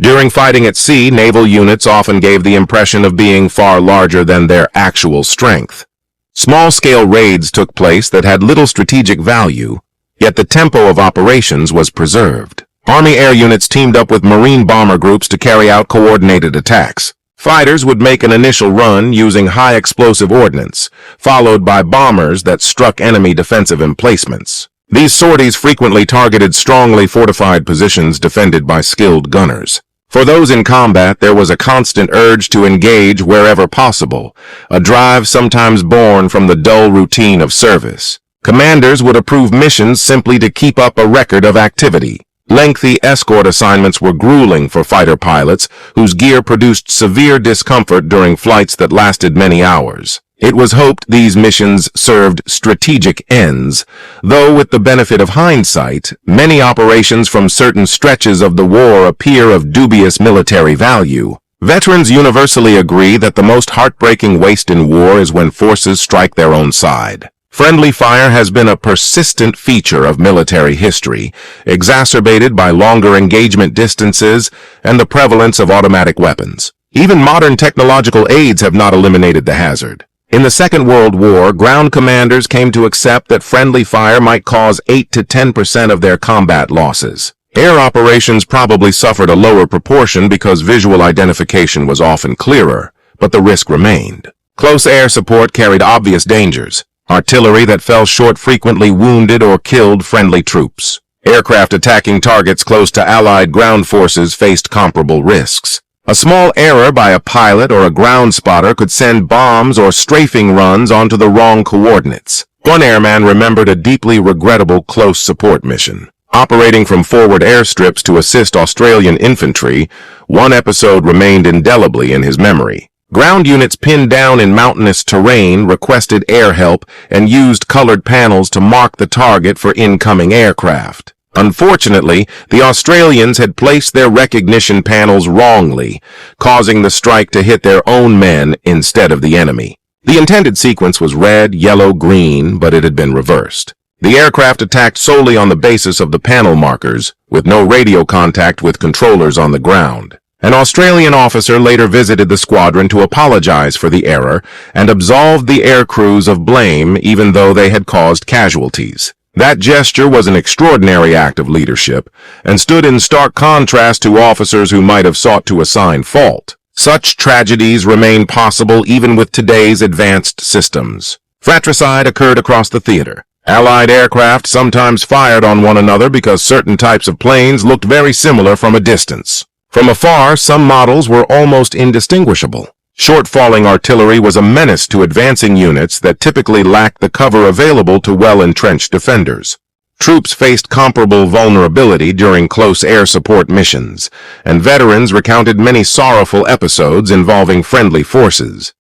During fighting at sea, naval units often gave the impression of being far larger than their actual strength. Small-scale raids took place that had little strategic value, yet the tempo of operations was preserved. Army air units teamed up with Marine bomber groups to carry out coordinated attacks. Fighters would make an initial run using high-explosive ordnance, followed by bombers that struck enemy defensive emplacements. These sorties frequently targeted strongly fortified positions defended by skilled gunners. For those in combat, there was a constant urge to engage wherever possible, a drive sometimes born from the dull routine of service. Commanders would approve missions simply to keep up a record of activity. Lengthy escort assignments were grueling for fighter pilots, whose gear produced severe discomfort during flights that lasted many hours. It was hoped these missions served strategic ends, though with the benefit of hindsight, many operations from certain stretches of the war appear of dubious military value. Veterans universally agree that the most heartbreaking waste in war is when forces strike their own side. Friendly fire has been a persistent feature of military history, exacerbated by longer engagement distances and the prevalence of automatic weapons. Even modern technological aids have not eliminated the hazard. In the Second World War, ground commanders came to accept that friendly fire might cause 8 to 10% of their combat losses. Air operations probably suffered a lower proportion because visual identification was often clearer, but the risk remained. Close air support carried obvious dangers. Artillery that fell short frequently wounded or killed friendly troops. Aircraft attacking targets close to Allied ground forces faced comparable risks. A small error by a pilot or a ground spotter could send bombs or strafing runs onto the wrong coordinates. One airman remembered a deeply regrettable close support mission. Operating from forward airstrips to assist Australian infantry, one episode remained indelibly in his memory. Ground units pinned down in mountainous terrain requested air help and used colored panels to mark the target for incoming aircraft. Unfortunately, the Australians had placed their recognition panels wrongly, causing the strike to hit their own men instead of the enemy. The intended sequence was red, yellow, green, but it had been reversed. The aircraft attacked solely on the basis of the panel markers, with no radio contact with controllers on the ground. An Australian officer later visited the squadron to apologize for the error and absolved the air crews of blame even though they had caused casualties. That gesture was an extraordinary act of leadership and stood in stark contrast to officers who might have sought to assign fault. Such tragedies remain possible even with today's advanced systems. Fratricide occurred across the theater. Allied aircraft sometimes fired on one another because certain types of planes looked very similar from a distance. From afar, some models were almost indistinguishable. Short-falling artillery was a menace to advancing units that typically lacked the cover available to well-entrenched defenders. Troops faced comparable vulnerability during close air support missions, and veterans recounted many sorrowful episodes involving friendly forces.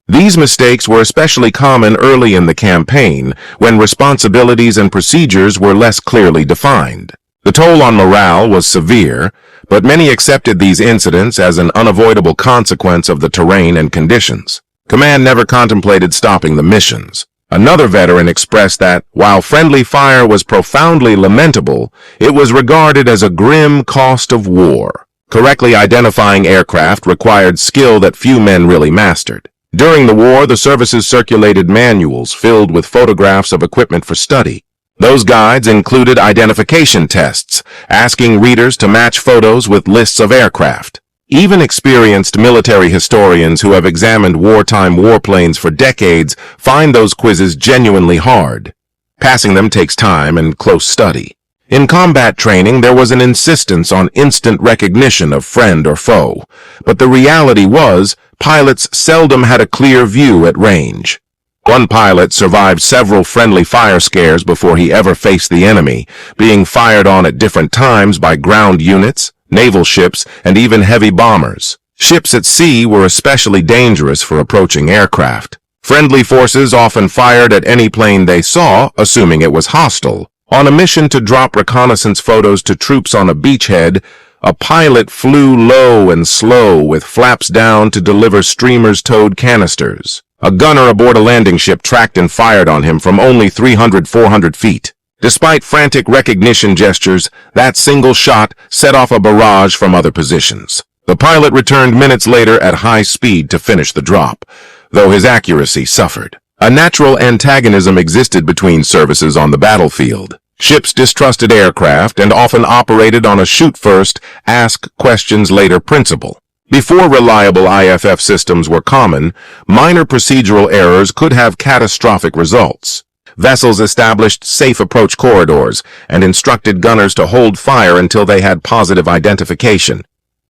These mistakes were especially common early in the campaign, when responsibilities and procedures were less clearly defined. The toll on morale was severe, but many accepted these incidents as an unavoidable consequence of the terrain and conditions. Command never contemplated stopping the missions. Another veteran expressed that, while friendly fire was profoundly lamentable, it was regarded as a grim cost of war. Correctly identifying aircraft required skill that few men really mastered. During the war, the services circulated manuals filled with photographs of equipment for study. Those guides included identification tests, asking readers to match photos with lists of aircraft. Even experienced military historians who have examined wartime warplanes for decades find those quizzes genuinely hard. Passing them takes time and close study. In combat training, there was an insistence on instant recognition of friend or foe, but the reality was, pilots seldom had a clear view at range. One pilot survived several friendly fire scares before he ever faced the enemy, being fired on at different times by ground units, naval ships, and even heavy bombers. Ships at sea were especially dangerous for approaching aircraft. Friendly forces often fired at any plane they saw, assuming it was hostile. On a mission to drop reconnaissance photos to troops on a beachhead, a pilot flew low and slow with flaps down to deliver streamers-towed canisters. A gunner aboard a landing ship tracked and fired on him from only 300-400 feet. Despite frantic recognition gestures, that single shot set off a barrage from other positions. The pilot returned minutes later at high speed to finish the drop, though his accuracy suffered. A natural antagonism existed between services on the battlefield. Ships distrusted aircraft and often operated on a shoot-first, ask-questions-later principle. Before reliable IFF systems were common, minor procedural errors could have catastrophic results. Vessels established safe approach corridors and instructed gunners to hold fire until they had positive identification.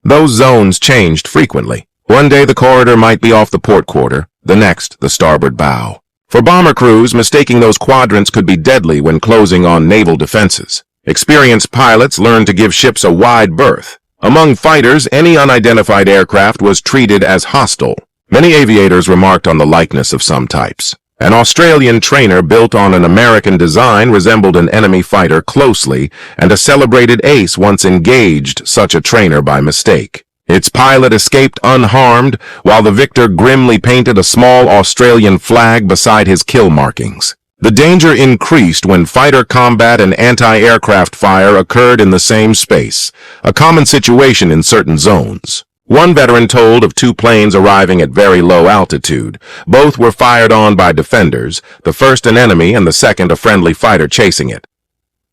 Those zones changed frequently. One day the corridor might be off the port quarter, the next the starboard bow. For bomber crews, mistaking those quadrants could be deadly when closing on naval defenses. Experienced pilots learned to give ships a wide berth. Among fighters, any unidentified aircraft was treated as hostile. Many aviators remarked on the likeness of some types. An Australian trainer built on an American design resembled an enemy fighter closely, and a celebrated ace once engaged such a trainer by mistake. Its pilot escaped unharmed, while the victor grimly painted a small Australian flag beside his kill markings. The danger increased when fighter combat and anti-aircraft fire occurred in the same space, a common situation in certain zones. One veteran told of two planes arriving at very low altitude. Both were fired on by defenders, the first an enemy and the second a friendly fighter chasing it.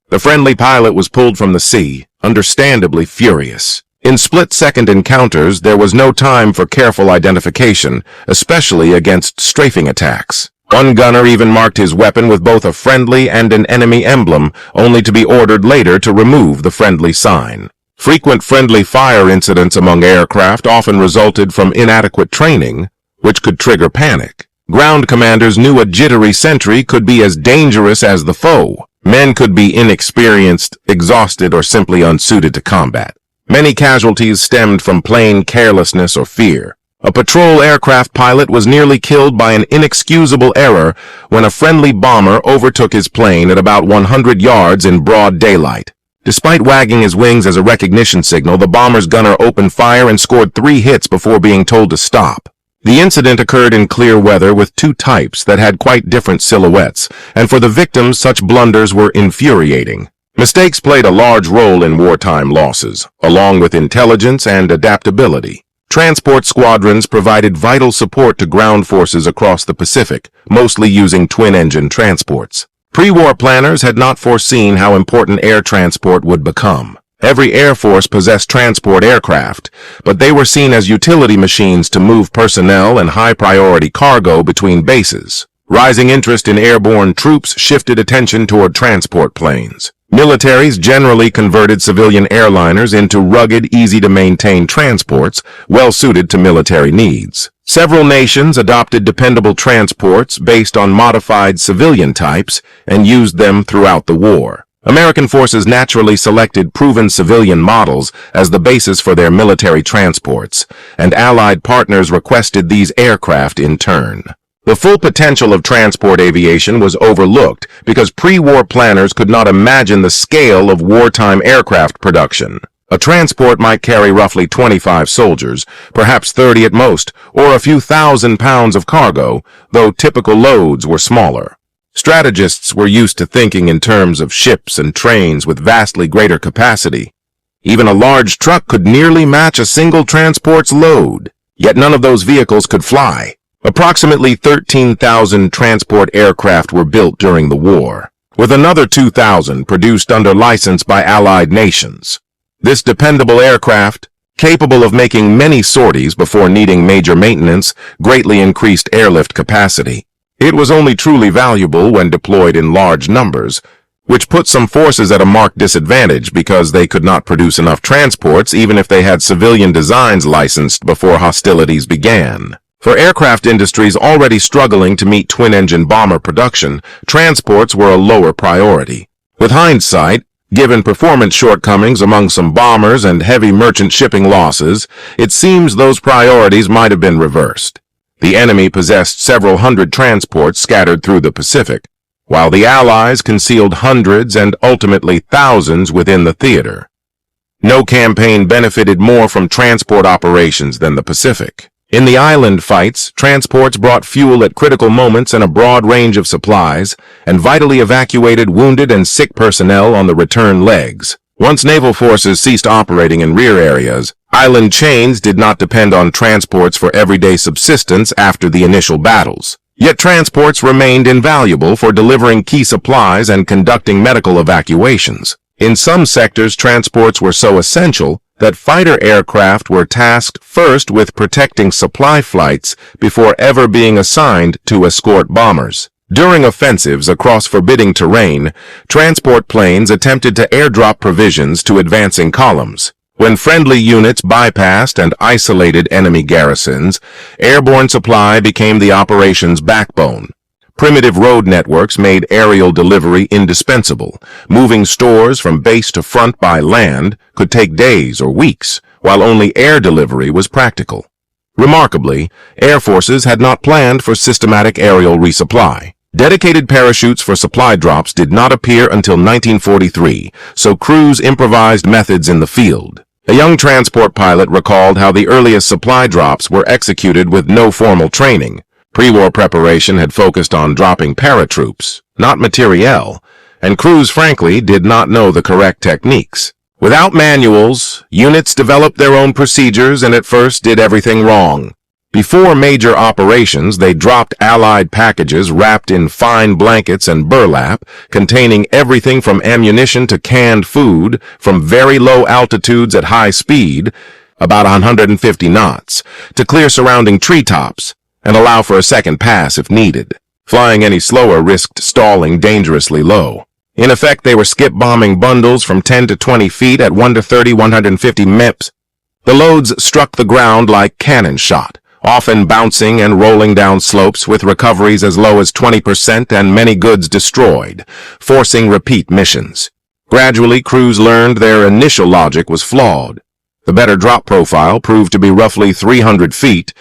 The friendly pilot was pulled from the sea, understandably furious. In split-second encounters, there was no time for careful identification, especially against strafing attacks. One gunner even marked his weapon with both a friendly and an enemy emblem, only to be ordered later to remove the friendly sign. Frequent friendly fire incidents among aircraft often resulted from inadequate training, which could trigger panic. Ground commanders knew a jittery sentry could be as dangerous as the foe. Men could be inexperienced, exhausted, or simply unsuited to combat. Many casualties stemmed from plain carelessness or fear. A patrol aircraft pilot was nearly killed by an inexcusable error when a friendly bomber overtook his plane at about 100 yards in broad daylight. Despite wagging his wings as a recognition signal, the bomber's gunner opened fire and scored 3 hits before being told to stop. The incident occurred in clear weather with two types that had quite different silhouettes, and for the victims such blunders were infuriating. Mistakes played a large role in wartime losses, along with intelligence and adaptability. Transport squadrons provided vital support to ground forces across the Pacific, mostly using twin-engine transports. Pre-war planners had not foreseen how important air transport would become. Every air force possessed transport aircraft, but they were seen as utility machines to move personnel and high-priority cargo between bases. Rising interest in airborne troops shifted attention toward transport planes. Militaries generally converted civilian airliners into rugged, easy-to-maintain transports, well-suited to military needs. Several nations adopted dependable transports based on modified civilian types and used them throughout the war. American forces naturally selected proven civilian models as the basis for their military transports, and Allied partners requested these aircraft in turn. The full potential of transport aviation was overlooked because pre-war planners could not imagine the scale of wartime aircraft production. A transport might carry roughly 25 soldiers, perhaps 30 at most, or a few thousand pounds of cargo, though typical loads were smaller. Strategists were used to thinking in terms of ships and trains with vastly greater capacity. Even a large truck could nearly match a single transport's load, yet none of those vehicles could fly. Approximately 13,000 transport aircraft were built during the war, with another 2,000 produced under license by Allied nations. This dependable aircraft, capable of making many sorties before needing major maintenance, greatly increased airlift capacity. It was only truly valuable when deployed in large numbers, which put some forces at a marked disadvantage because they could not produce enough transports even if they had civilian designs licensed before hostilities began. For aircraft industries already struggling to meet twin-engine bomber production, transports were a lower priority. With hindsight, given performance shortcomings among some bombers and heavy merchant shipping losses, it seems those priorities might have been reversed. The enemy possessed several hundred transports scattered through the Pacific, while the Allies concealed hundreds and ultimately thousands within the theater. No campaign benefited more from transport operations than the Pacific. In the island fights, transports brought fuel at critical moments and a broad range of supplies, and vitally evacuated wounded and sick personnel on the return legs. Once naval forces ceased operating in rear areas, island chains did not depend on transports for everyday subsistence after the initial battles. Yet transports remained invaluable for delivering key supplies and conducting medical evacuations. In some sectors, transports were so essential that fighter aircraft were tasked first with protecting supply flights before ever being assigned to escort bombers. During offensives across forbidding terrain, transport planes attempted to airdrop provisions to advancing columns. When friendly units bypassed and isolated enemy garrisons, airborne supply became the operation's backbone. Primitive road networks made aerial delivery indispensable. Moving stores from base to front by land could take days or weeks, while only air delivery was practical. Remarkably, air forces had not planned for systematic aerial resupply. Dedicated parachutes for supply drops did not appear until 1943, so crews improvised methods in the field. A young transport pilot recalled how the earliest supply drops were executed with no formal training. Pre-war preparation had focused on dropping paratroops, not materiel, and crews frankly did not know the correct techniques. Without manuals, units developed their own procedures and at first did everything wrong. Before major operations, they dropped Allied packages wrapped in fine blankets and burlap, containing everything from ammunition to canned food, from very low altitudes at high speed, about 150 knots, to clear surrounding treetops, and allow for a second pass if needed. Flying any slower risked stalling dangerously low. In effect, they were skip-bombing bundles from 10 to 20 feet at 1 to 30, 150 MIPS. The loads struck the ground like cannon shot, often bouncing and rolling down slopes with recoveries as low as 20% and many goods destroyed, forcing repeat missions. Gradually, crews learned their initial logic was flawed. The better drop profile proved to be roughly 300 feet,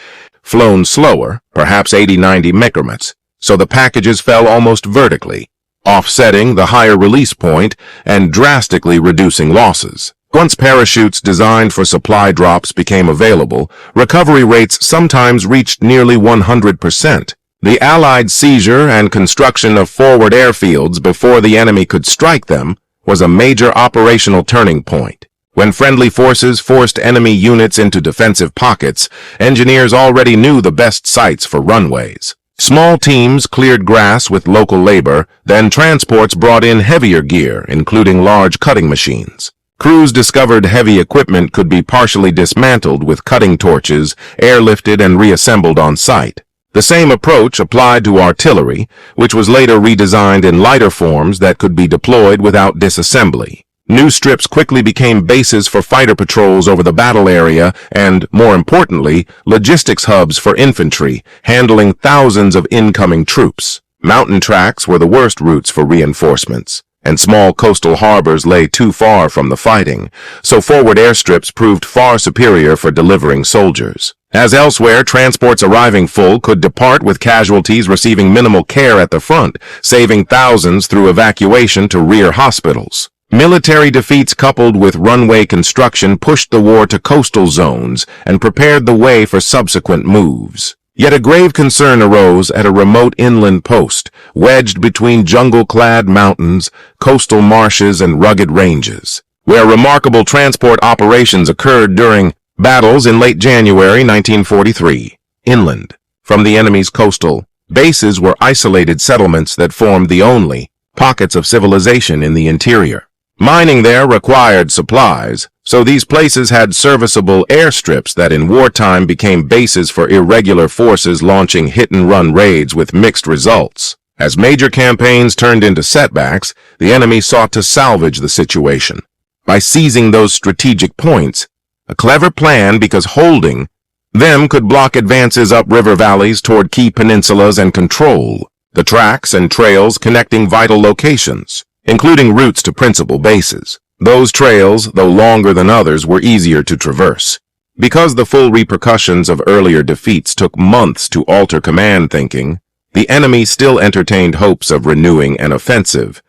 flown slower, perhaps 80-90 micrometers, so the packages fell almost vertically, offsetting the higher release point and drastically reducing losses. Once parachutes designed for supply drops became available, recovery rates sometimes reached nearly 100%. The Allied seizure and construction of forward airfields before the enemy could strike them was a major operational turning point. When friendly forces forced enemy units into defensive pockets, engineers already knew the best sites for runways. Small teams cleared grass with local labor, then transports brought in heavier gear, including large cutting machines. Crews discovered heavy equipment could be partially dismantled with cutting torches, airlifted and reassembled on site. The same approach applied to artillery, which was later redesigned in lighter forms that could be deployed without disassembly. New strips quickly became bases for fighter patrols over the battle area and, more importantly, logistics hubs for infantry, handling thousands of incoming troops. Mountain tracks were the worst routes for reinforcements, and small coastal harbors lay too far from the fighting, so forward airstrips proved far superior for delivering soldiers. As elsewhere, transports arriving full could depart with casualties receiving minimal care at the front, saving thousands through evacuation to rear hospitals. Military defeats coupled with runway construction pushed the war to coastal zones and prepared the way for subsequent moves. Yet a grave concern arose at a remote inland post, wedged between jungle-clad mountains, coastal marshes, and rugged ranges, where remarkable transport operations occurred during battles in late January 1943. Inland, from the enemy's coastal bases were isolated settlements that formed the only pockets of civilization in the interior. Mining there required supplies, so these places had serviceable airstrips that in wartime became bases for irregular forces launching hit-and-run raids with mixed results. As major campaigns turned into setbacks, the enemy sought to salvage the situation by seizing those strategic points, a clever plan because holding them could block advances up river valleys toward key peninsulas and control the tracks and trails connecting vital locations, including routes to principal bases. Those trails, though longer than others, were easier to traverse. Because the full repercussions of earlier defeats took months to alter command thinking, the enemy still entertained hopes of renewing an offensive.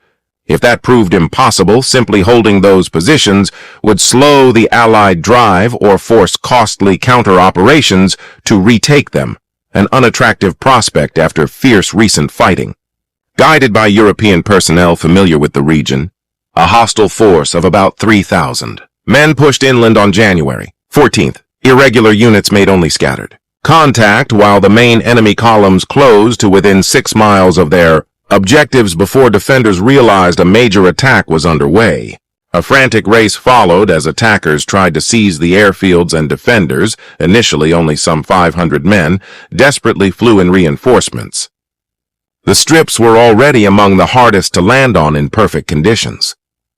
If that proved impossible, simply holding those positions would slow the Allied drive or force costly counter-operations to retake them, an unattractive prospect after fierce recent fighting. Guided by European personnel familiar with the region, a hostile force of about 3,000 men pushed inland on January 14th. Irregular units made only scattered contact while the main enemy columns closed to within 6 miles of their objectives before defenders realized a major attack was underway. A frantic race followed as attackers tried to seize the airfields, and defenders, initially only some 500 men, desperately flew in reinforcements. The strips were already among the hardest to land on in perfect conditions.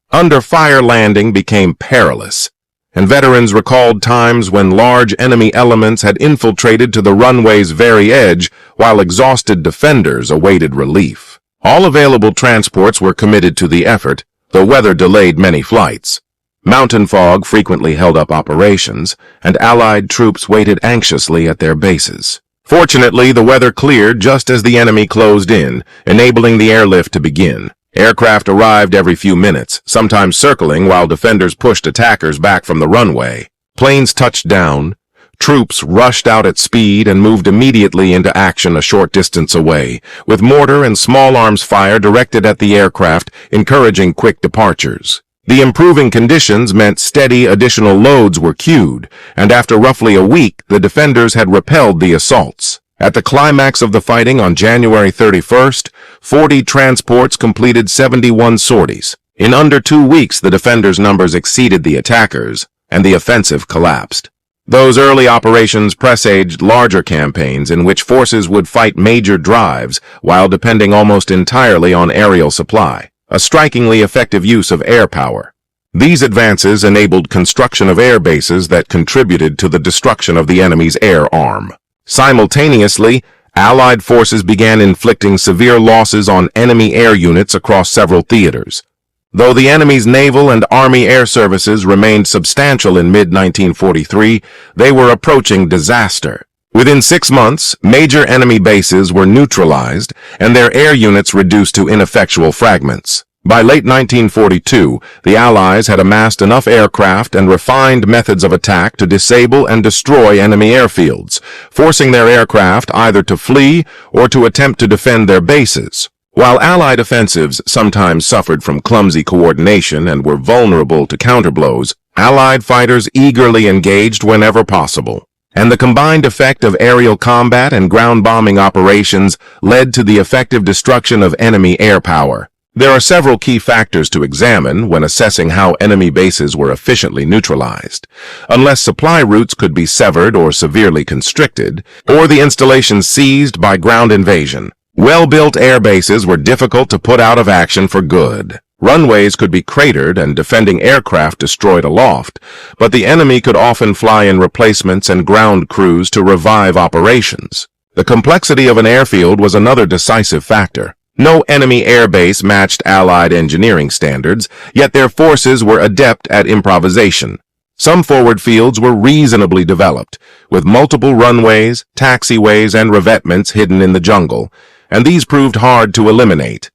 Under fire landing became perilous, and veterans recalled times when large enemy elements had infiltrated to the runway's very edge while exhausted defenders awaited relief. All available transports were committed to the effort, though weather delayed many flights. Mountain fog frequently held up operations, and Allied troops waited anxiously at their bases. Fortunately, the weather cleared just as the enemy closed in, enabling the airlift to begin. Aircraft arrived every few minutes, sometimes circling while defenders pushed attackers back from the runway. Planes touched down. Troops rushed out at speed and moved immediately into action a short distance away, with mortar and small arms fire directed at the aircraft, encouraging quick departures. The improving conditions meant steady additional loads were queued, and after roughly a week, the defenders had repelled the assaults. At the climax of the fighting on January 31st, 40 transports completed 71 sorties. In under 2 weeks, the defenders' numbers exceeded the attackers, and the offensive collapsed. Those early operations presaged larger campaigns in which forces would fight major drives while depending almost entirely on aerial supply, a strikingly effective use of air power. These advances enabled construction of air bases that contributed to the destruction of the enemy's air arm. Simultaneously, Allied forces began inflicting severe losses on enemy air units across several theaters. Though the enemy's naval and army air services remained substantial in mid-1943, they were approaching disaster. Within 6 months, major enemy bases were neutralized and their air units reduced to ineffectual fragments. By late 1942, the Allies had amassed enough aircraft and refined methods of attack to disable and destroy enemy airfields, forcing their aircraft either to flee or to attempt to defend their bases. While Allied offensives sometimes suffered from clumsy coordination and were vulnerable to counterblows, Allied fighters eagerly engaged whenever possible. And the combined effect of aerial combat and ground bombing operations led to the effective destruction of enemy air power. There are several key factors to examine when assessing how enemy bases were efficiently neutralized. Unless supply routes could be severed or severely constricted, or the installations seized by ground invasion, well-built air bases were difficult to put out of action for good. Runways could be cratered and defending aircraft destroyed aloft, but the enemy could often fly in replacements and ground crews to revive operations. The complexity of an airfield was another decisive factor. No enemy airbase matched Allied engineering standards, yet their forces were adept at improvisation. Some forward fields were reasonably developed, with multiple runways, taxiways, and revetments hidden in the jungle, and these proved hard to eliminate.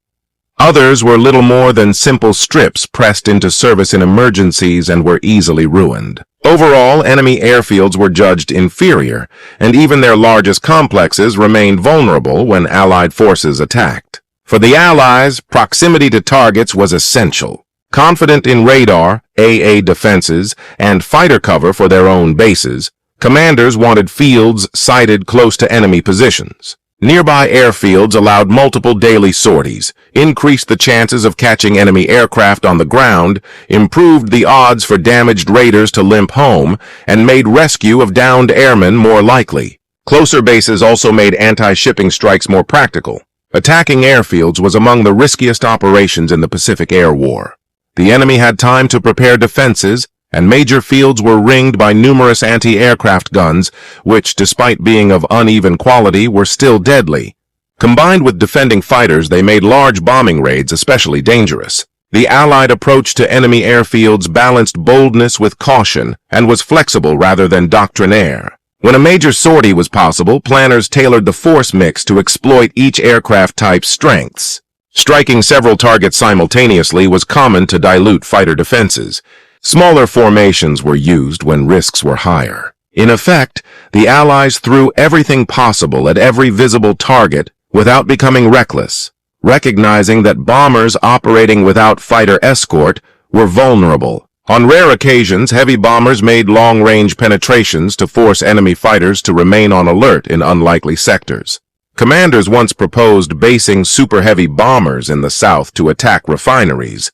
Others were little more than simple strips pressed into service in emergencies and were easily ruined. Overall, enemy airfields were judged inferior, and even their largest complexes remained vulnerable when Allied forces attacked. For the Allies, proximity to targets was essential. Confident in radar, AA defenses, and fighter cover for their own bases, commanders wanted fields sited close to enemy positions. Nearby airfields allowed multiple daily sorties, increased the chances of catching enemy aircraft on the ground, improved the odds for damaged raiders to limp home, and made rescue of downed airmen more likely. Closer bases also made anti-shipping strikes more practical. Attacking airfields was among the riskiest operations in the Pacific Air War. The enemy had time to prepare defenses, and major fields were ringed by numerous anti-aircraft guns, which, despite being of uneven quality, were still deadly. Combined with defending fighters, they made large bombing raids especially dangerous. The Allied approach to enemy airfields balanced boldness with caution and was flexible rather than doctrinaire. When a major sortie was possible, planners tailored the force mix to exploit each aircraft type's strengths. Striking several targets simultaneously was common to dilute fighter defenses. Smaller formations were used when risks were higher. In effect, the Allies threw everything possible at every visible target without becoming reckless, recognizing that bombers operating without fighter escort were vulnerable. On rare occasions, heavy bombers made long-range penetrations to force enemy fighters to remain on alert in unlikely sectors. Commanders once proposed basing super-heavy bombers in the south to attack refineries,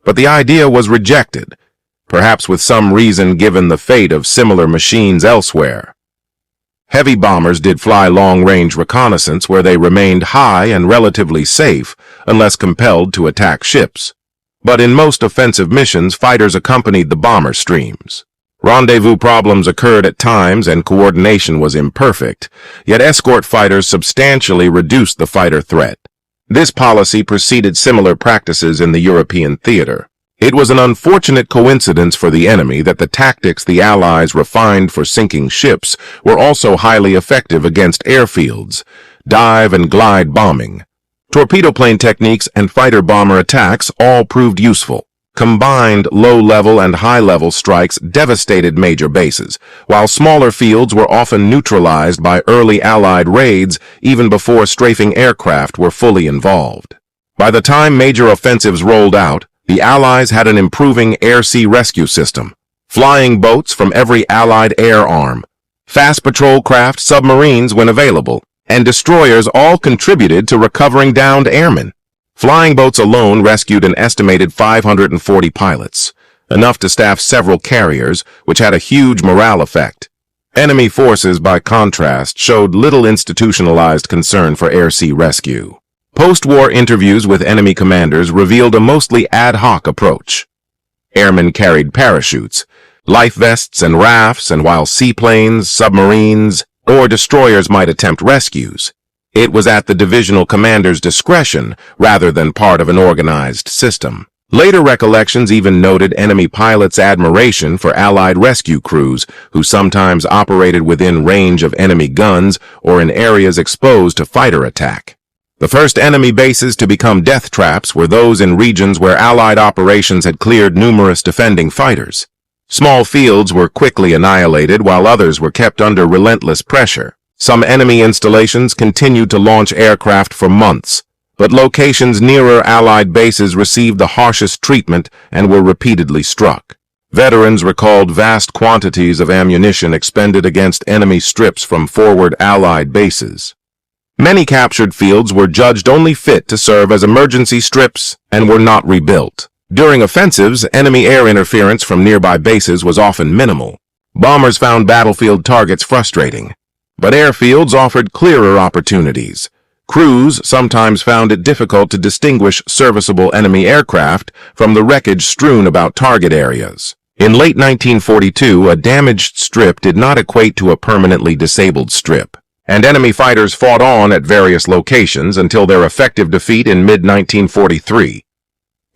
but the idea was rejected, perhaps with some reason given the fate of similar machines elsewhere. Heavy bombers did fly long-range reconnaissance where they remained high and relatively safe unless compelled to attack ships. But in most offensive missions, fighters accompanied the bomber streams. Rendezvous problems occurred at times and coordination was imperfect, yet escort fighters substantially reduced the fighter threat. This policy preceded similar practices in the European theater. It was an unfortunate coincidence for the enemy that the tactics the Allies refined for sinking ships were also highly effective against airfields, dive and glide bombing. Torpedo plane techniques and fighter bomber attacks all proved useful. Combined low-level and high-level strikes devastated major bases, while smaller fields were often neutralized by early Allied raids even before strafing aircraft were fully involved. By the time major offensives rolled out, the Allies had an improving air-sea rescue system, flying boats from every Allied air arm, fast patrol craft, submarines when available, and destroyers all contributed to recovering downed airmen. Flying boats alone rescued an estimated 540 pilots, enough to staff several carriers, which had a huge morale effect. Enemy forces, by contrast, showed little institutionalized concern for air-sea rescue. Post-war interviews with enemy commanders revealed a mostly ad hoc approach. Airmen carried parachutes, life vests and rafts, and while seaplanes, submarines, or destroyers might attempt rescues, it was at the divisional commander's discretion rather than part of an organized system. Later recollections even noted enemy pilots' admiration for Allied rescue crews who sometimes operated within range of enemy guns or in areas exposed to fighter attack. The first enemy bases to become death traps were those in regions where Allied operations had cleared numerous defending fighters. Small fields were quickly annihilated while others were kept under relentless pressure. Some enemy installations continued to launch aircraft for months, but locations nearer Allied bases received the harshest treatment and were repeatedly struck. Veterans recalled vast quantities of ammunition expended against enemy strips from forward Allied bases. Many captured fields were judged only fit to serve as emergency strips and were not rebuilt. During offensives, enemy air interference from nearby bases was often minimal. Bombers found battlefield targets frustrating, but airfields offered clearer opportunities. Crews sometimes found it difficult to distinguish serviceable enemy aircraft from the wreckage strewn about target areas. In late 1942, a damaged strip did not equate to a permanently disabled strip, and enemy fighters fought on at various locations until their effective defeat in mid-1943.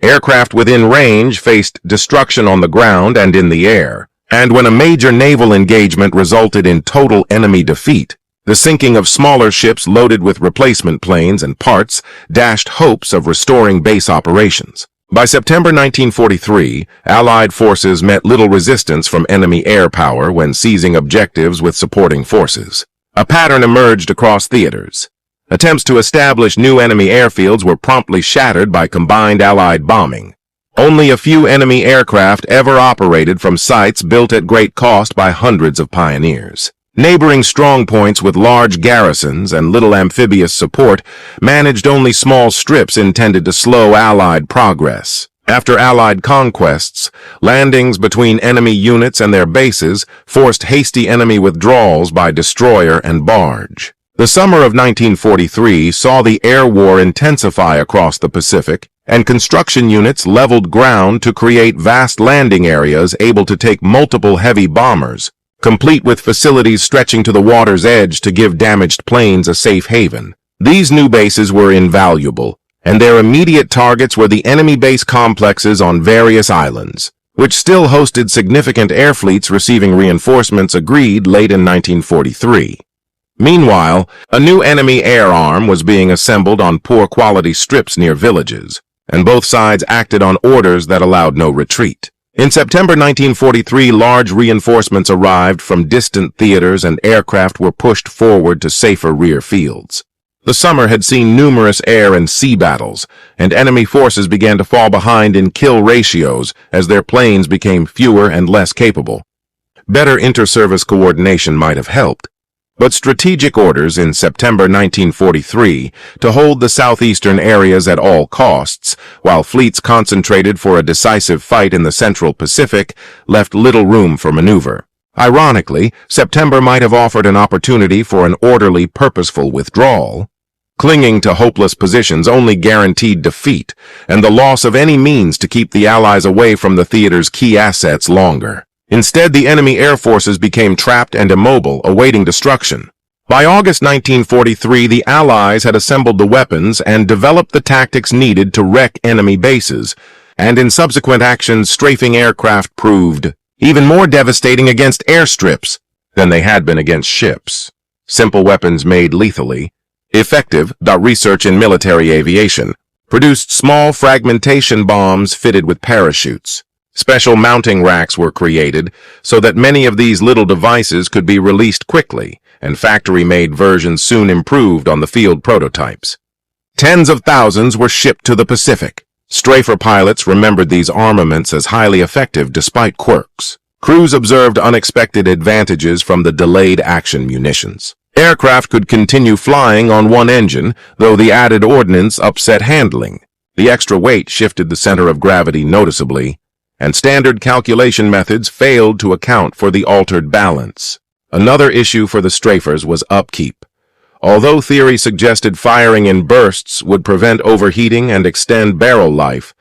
Aircraft within range faced destruction on the ground and in the air, and when a major naval engagement resulted in total enemy defeat, the sinking of smaller ships loaded with replacement planes and parts dashed hopes of restoring base operations. By September 1943, Allied forces met little resistance from enemy air power when seizing objectives with supporting forces. A pattern emerged across theaters. Attempts to establish new enemy airfields were promptly shattered by combined Allied bombing. Only a few enemy aircraft ever operated from sites built at great cost by hundreds of pioneers. Neighboring strongpoints with large garrisons and little amphibious support managed only small strips intended to slow Allied progress. After Allied conquests, landings between enemy units and their bases forced hasty enemy withdrawals by destroyer and barge. The summer of 1943 saw the air war intensify across the Pacific, and construction units leveled ground to create vast landing areas able to take multiple heavy bombers, complete with facilities stretching to the water's edge to give damaged planes a safe haven. These new bases were invaluable, and their immediate targets were the enemy base complexes on various islands, which still hosted significant air fleets receiving reinforcements agreed late in 1943. Meanwhile, a new enemy air arm was being assembled on poor-quality strips near villages, and both sides acted on orders that allowed no retreat. In September 1943, large reinforcements arrived from distant theaters and aircraft were pushed forward to safer rear fields. The summer had seen numerous air and sea battles, and enemy forces began to fall behind in kill ratios as their planes became fewer and less capable. Better inter-service coordination might have helped, but strategic orders in September 1943 to hold the southeastern areas at all costs, while fleets concentrated for a decisive fight in the Central Pacific, left little room for maneuver. Ironically, September might have offered an opportunity for an orderly, purposeful withdrawal. Clinging to hopeless positions only guaranteed defeat and the loss of any means to keep the Allies away from the theater's key assets longer. Instead, the enemy air forces became trapped and immobile, awaiting destruction. By August 1943, the Allies had assembled the weapons and developed the tactics needed to wreck enemy bases, and in subsequent actions, strafing aircraft proved even more devastating against airstrips than they had been against ships. Simple weapons made lethally effective. Research in military aviation produced small fragmentation bombs fitted with parachutes. Special mounting racks were created so that many of these little devices could be released quickly, and factory-made versions soon improved on the field prototypes. Tens of thousands were shipped to the Pacific. Strafer pilots remembered these armaments as highly effective despite quirks. Crews observed unexpected advantages from the delayed action munitions. Aircraft could continue flying on one engine, though the added ordnance upset handling. The extra weight shifted the center of gravity noticeably, and standard calculation methods failed to account for the altered balance. Another issue for the strafers was upkeep. Although theory suggested firing in bursts would prevent overheating and extend barrel life,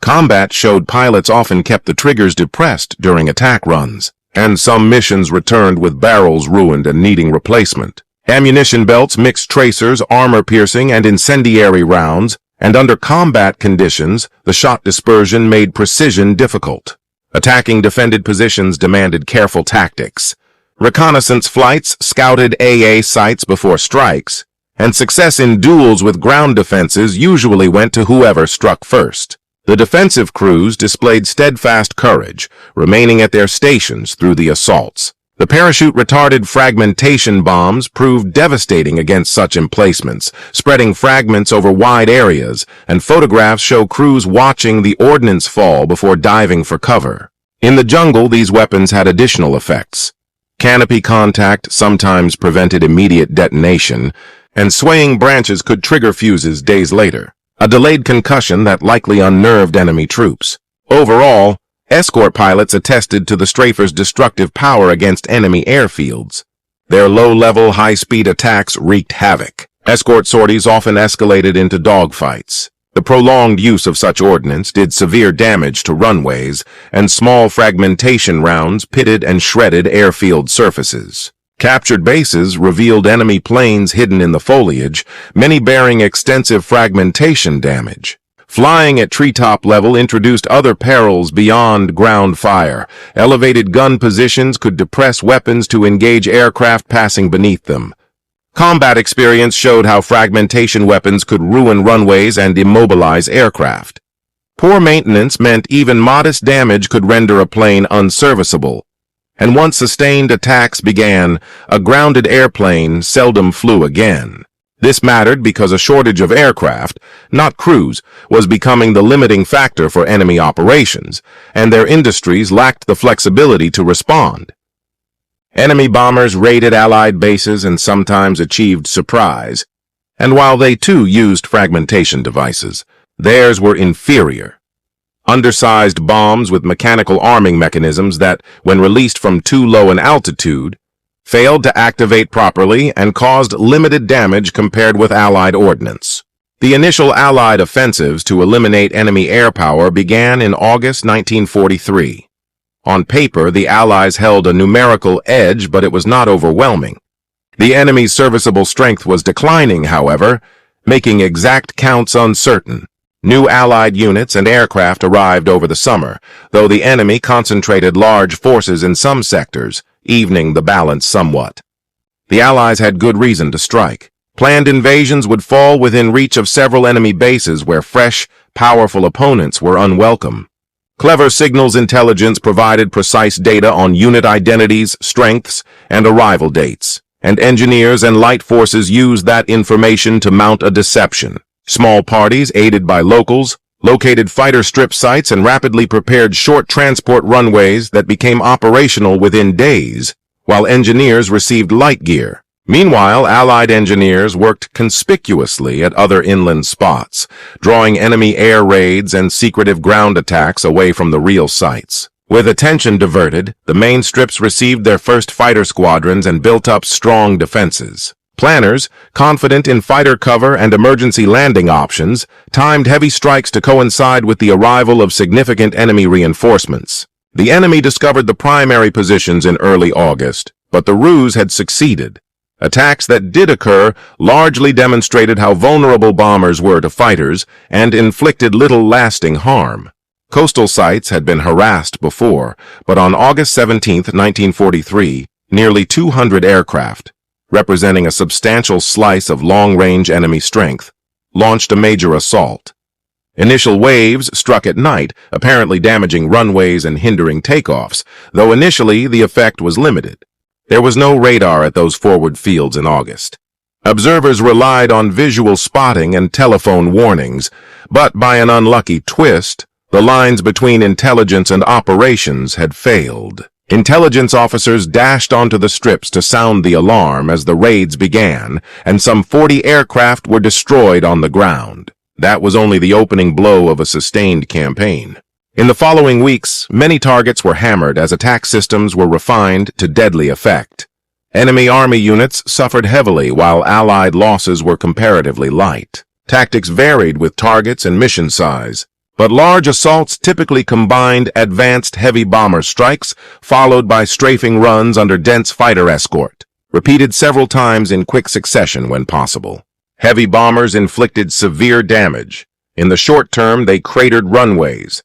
combat showed pilots often kept the triggers depressed during attack runs, and some missions returned with barrels ruined and needing replacement. Ammunition belts mixed tracers, armor-piercing, and incendiary rounds, and under combat conditions, the shot dispersion made precision difficult. Attacking defended positions demanded careful tactics. Reconnaissance flights scouted AA sites before strikes, and success in duels with ground defenses usually went to whoever struck first. The defensive crews displayed steadfast courage, remaining at their stations through the assaults. The parachute-retarded fragmentation bombs proved devastating against such emplacements, spreading fragments over wide areas, and photographs show crews watching the ordnance fall before diving for cover. In the jungle, these weapons had additional effects. Canopy contact sometimes prevented immediate detonation, and swaying branches could trigger fuses days later, a delayed concussion that likely unnerved enemy troops. Overall, escort pilots attested to the strafers' destructive power against enemy airfields. Their low-level, high-speed attacks wreaked havoc. Escort sorties often escalated into dogfights. The prolonged use of such ordnance did severe damage to runways, and small fragmentation rounds pitted and shredded airfield surfaces. Captured bases revealed enemy planes hidden in the foliage, many bearing extensive fragmentation damage. Flying at treetop level introduced other perils beyond ground fire. Elevated gun positions could depress weapons to engage aircraft passing beneath them. Combat experience showed how fragmentation weapons could ruin runways and immobilize aircraft. Poor maintenance meant even modest damage could render a plane unserviceable. And once sustained attacks began, a grounded airplane seldom flew again. This mattered because a shortage of aircraft, not crews, was becoming the limiting factor for enemy operations, and their industries lacked the flexibility to respond. Enemy bombers raided Allied bases and sometimes achieved surprise, and while they too used fragmentation devices, theirs were inferior. Undersized bombs with mechanical arming mechanisms that, when released from too low an altitude, failed to activate properly and caused limited damage compared with Allied ordnance. The initial Allied offensives to eliminate enemy air power began in August 1943. On paper, the Allies held a numerical edge, but it was not overwhelming. The enemy's serviceable strength was declining, however, making exact counts uncertain. New Allied units and aircraft arrived over the summer, though the enemy concentrated large forces in some sectors, evening the balance somewhat. The Allies had good reason to strike. Planned invasions would fall within reach of several enemy bases where fresh, powerful opponents were unwelcome. Clever signals intelligence provided precise data on unit identities, strengths, and arrival dates, and engineers and light forces used that information to mount a deception. Small parties, aided by locals, located fighter strip sites and rapidly prepared short transport runways that became operational within days, while engineers received light gear. Meanwhile, Allied engineers worked conspicuously at other inland spots, drawing enemy air raids and secretive ground attacks away from the real sites. With attention diverted, the main strips received their first fighter squadrons and built up strong defenses. Planners, confident in fighter cover and emergency landing options, timed heavy strikes to coincide with the arrival of significant enemy reinforcements. The enemy discovered the primary positions in early August, but the ruse had succeeded. Attacks that did occur largely demonstrated how vulnerable bombers were to fighters and inflicted little lasting harm. Coastal sites had been harassed before, but on August 17, 1943, nearly 200 aircraft, representing a substantial slice of long-range enemy strength, launched a major assault. Initial waves struck at night, apparently damaging runways and hindering takeoffs, though initially the effect was limited. There was no radar at those forward fields in August. Observers relied on visual spotting and telephone warnings, but by an unlucky twist, the lines between intelligence and operations had failed. Intelligence officers dashed onto the strips to sound the alarm as the raids began, and some 40 aircraft were destroyed on the ground. That was only the opening blow of a sustained campaign. In the following weeks, many targets were hammered as attack systems were refined to deadly effect. Enemy army units suffered heavily while Allied losses were comparatively light. Tactics varied with targets and mission size, but large assaults typically combined advanced heavy bomber strikes followed by strafing runs under dense fighter escort, repeated several times in quick succession when possible. Heavy bombers inflicted severe damage. In the short term, they cratered runways.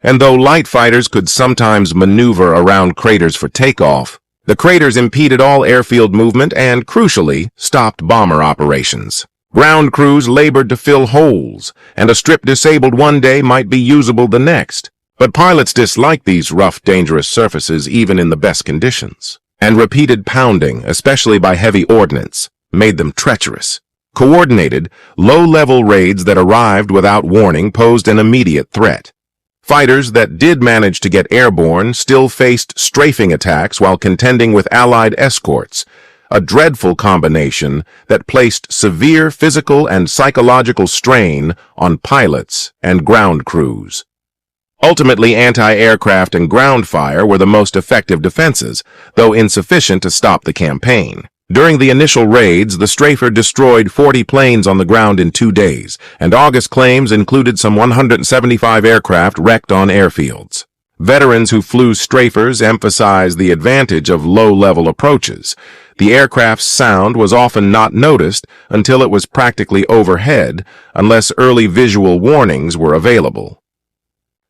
And though light fighters could sometimes maneuver around craters for takeoff, the craters impeded all airfield movement and, crucially, stopped bomber operations. Ground crews labored to fill holes, and a strip disabled one day might be usable the next. But pilots disliked these rough, dangerous surfaces even in the best conditions. And repeated pounding, especially by heavy ordnance, made them treacherous. Coordinated, low-level raids that arrived without warning posed an immediate threat. Fighters that did manage to get airborne still faced strafing attacks while contending with Allied escorts, a dreadful combination that placed severe physical and psychological strain on pilots and ground crews. Ultimately, anti-aircraft and ground fire were the most effective defenses, though insufficient to stop the campaign. During the initial raids, the strafer destroyed 40 planes on the ground in 2 days, and August claims included some 175 aircraft wrecked on airfields. Veterans who flew strafers emphasized the advantage of low-level approaches. The aircraft's sound was often not noticed until it was practically overhead, unless early visual warnings were available.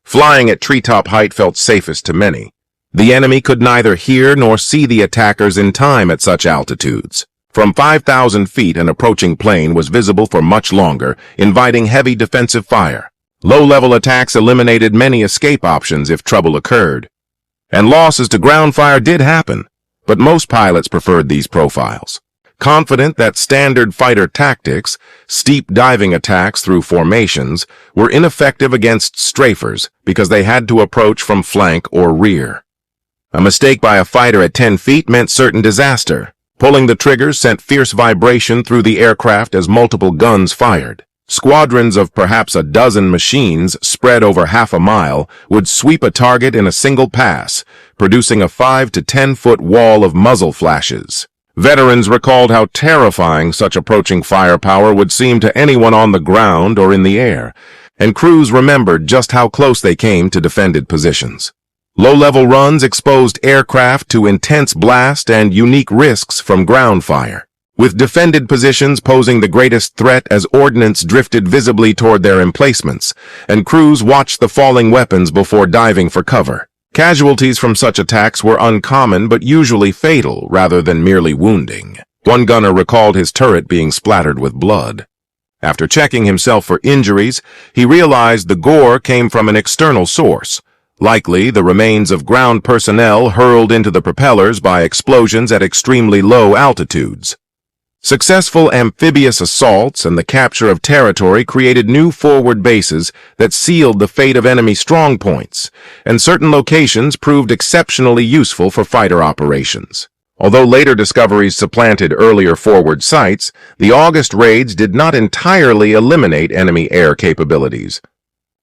Flying at treetop height felt safest to many. The enemy could neither hear nor see the attackers in time at such altitudes. From 5,000 feet, an approaching plane was visible for much longer, inviting heavy defensive fire. Low-level attacks eliminated many escape options if trouble occurred. And losses to ground fire did happen, but most pilots preferred these profiles. Confident that standard fighter tactics, steep diving attacks through formations, were ineffective against strafers because they had to approach from flank or rear. A mistake by a fighter at 10 feet meant certain disaster. Pulling the triggers sent fierce vibration through the aircraft as multiple guns fired. Squadrons of perhaps a dozen machines spread over half a mile would sweep a target in a single pass, producing a 5 to 10-foot wall of muzzle flashes. Veterans recalled how terrifying such approaching firepower would seem to anyone on the ground or in the air, and crews remembered just how close they came to defended positions. Low-level runs exposed aircraft to intense blast and unique risks from ground fire, with defended positions posing the greatest threat as ordnance drifted visibly toward their emplacements, and crews watched the falling weapons before diving for cover. Casualties from such attacks were uncommon but usually fatal rather than merely wounding. One gunner recalled his turret being splattered with blood. After checking himself for injuries, he realized the gore came from an external source, likely the remains of ground personnel hurled into the propellers by explosions at extremely low altitudes. Successful amphibious assaults and the capture of territory created new forward bases that sealed the fate of enemy strongpoints, and certain locations proved exceptionally useful for fighter operations. Although later discoveries supplanted earlier forward sites, the August raids did not entirely eliminate enemy air capabilities.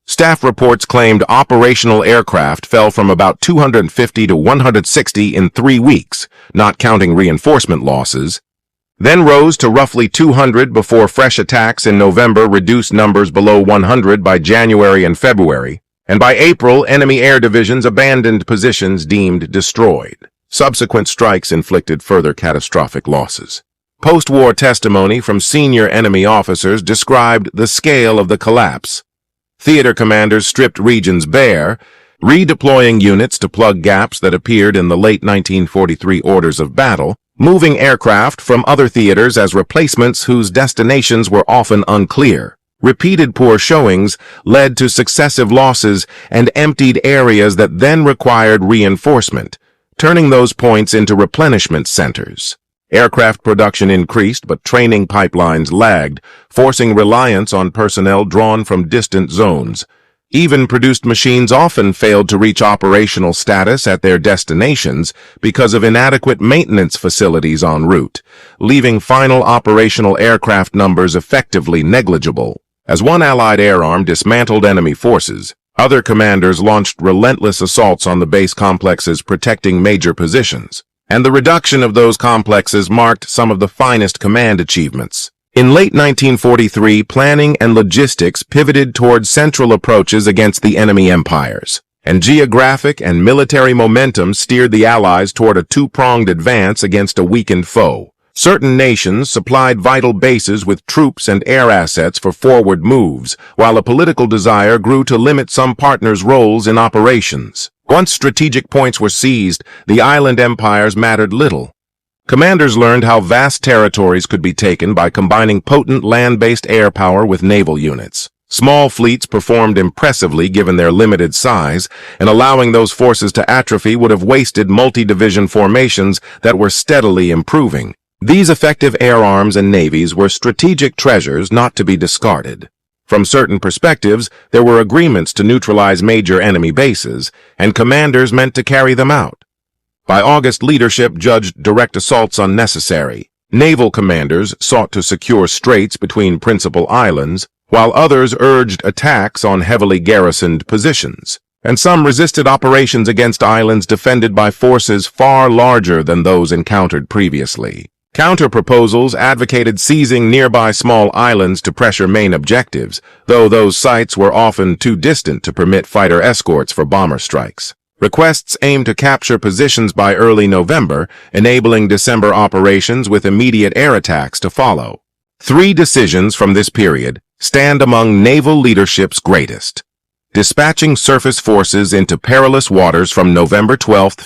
Staff reports claimed operational aircraft fell from about 250 to 160 in 3 weeks, not counting reinforcement losses, then rose to roughly 200 before fresh attacks in November reduced numbers below 100 by January and February, and by April enemy air divisions abandoned positions deemed destroyed. Subsequent strikes inflicted further catastrophic losses. Post-war testimony from senior enemy officers described the scale of the collapse. Theater commanders stripped regions bare, redeploying units to plug gaps that appeared in the late 1943 orders of battle, moving aircraft from other theaters as replacements whose destinations were often unclear. Repeated poor showings led to successive losses and emptied areas that then required reinforcement, turning those points into replenishment centers. Aircraft production increased, but training pipelines lagged, forcing reliance on personnel drawn from distant zones. Even produced machines often failed to reach operational status at their destinations because of inadequate maintenance facilities en route, leaving final operational aircraft numbers effectively negligible. As one Allied air arm dismantled enemy forces, other commanders launched relentless assaults on the base complexes protecting major positions, and the reduction of those complexes marked some of the finest command achievements. In late 1943, planning and logistics pivoted toward central approaches against the enemy empires, and geographic and military momentum steered the Allies toward a two-pronged advance against a weakened foe. Certain nations supplied vital bases with troops and air assets for forward moves, while a political desire grew to limit some partners' roles in operations. Once strategic points were seized, the island empires mattered little. Commanders learned how vast territories could be taken by combining potent land-based air power with naval units. Small fleets performed impressively given their limited size, and allowing those forces to atrophy would have wasted multi-division formations that were steadily improving. These effective air arms and navies were strategic treasures not to be discarded. From certain perspectives, there were agreements to neutralize major enemy bases, and commanders meant to carry them out. By August, leadership judged direct assaults unnecessary. Naval commanders sought to secure straits between principal islands, while others urged attacks on heavily garrisoned positions. And some resisted operations against islands defended by forces far larger than those encountered previously. Counter-proposals advocated seizing nearby small islands to pressure main objectives, though those sites were often too distant to permit fighter escorts for bomber strikes. Requests aimed to capture positions by early November, enabling December operations with immediate air attacks to follow. 3 decisions from this period stand among naval leadership's greatest. Dispatching surface forces into perilous waters from November 12,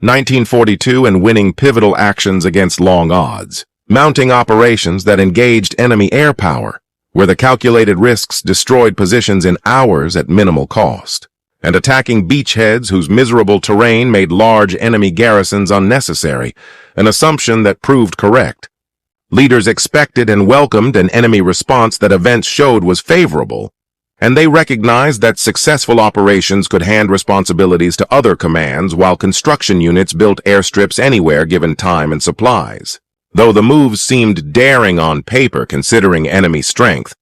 1942 and winning pivotal actions against long odds. Mounting operations that engaged enemy air power, where the calculated risks destroyed positions in hours at minimal cost. And attacking beachheads whose miserable terrain made large enemy garrisons unnecessary, an assumption that proved correct. Leaders expected and welcomed an enemy response that events showed was favorable, and they recognized that successful operations could hand responsibilities to other commands while construction units built airstrips anywhere given time and supplies. Though the moves seemed daring on paper considering enemy strength,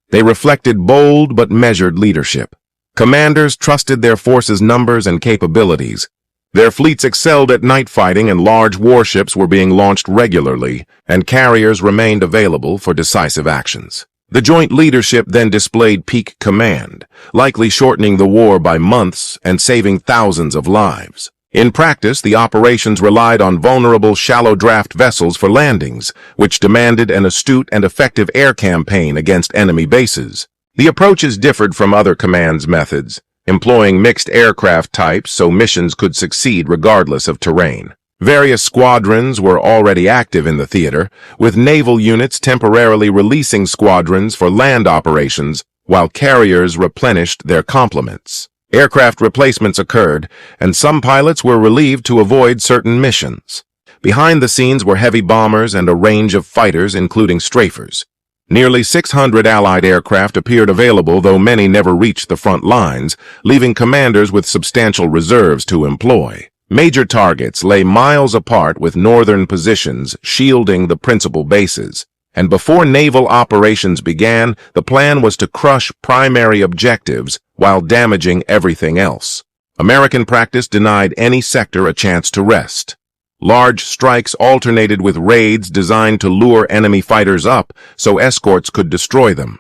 they reflected bold but measured leadership. Commanders trusted their forces' numbers and capabilities. Their fleets excelled at night fighting and large warships were being launched regularly, and carriers remained available for decisive actions. The joint leadership then displayed peak command, likely shortening the war by months and saving thousands of lives. In practice, the operations relied on vulnerable shallow draft vessels for landings, which demanded an astute and effective air campaign against enemy bases. The approaches differed from other commands' methods, employing mixed aircraft types so missions could succeed regardless of terrain. Various squadrons were already active in the theater, with naval units temporarily releasing squadrons for land operations while carriers replenished their complements. Aircraft replacements occurred, and some pilots were relieved to avoid certain missions. Behind the scenes were heavy bombers and a range of fighters, including strafers. Nearly 600 Allied aircraft appeared available, though many never reached the front lines, leaving commanders with substantial reserves to employ. Major targets lay miles apart, with northern positions shielding the principal bases. And before naval operations began, the plan was to crush primary objectives while damaging everything else. American practice denied any sector a chance to rest. Large strikes alternated with raids designed to lure enemy fighters up so escorts could destroy them.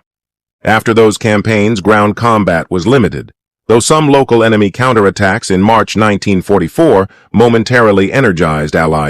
After those campaigns, ground combat was limited, though some local enemy counterattacks in March 1944 momentarily energized Allied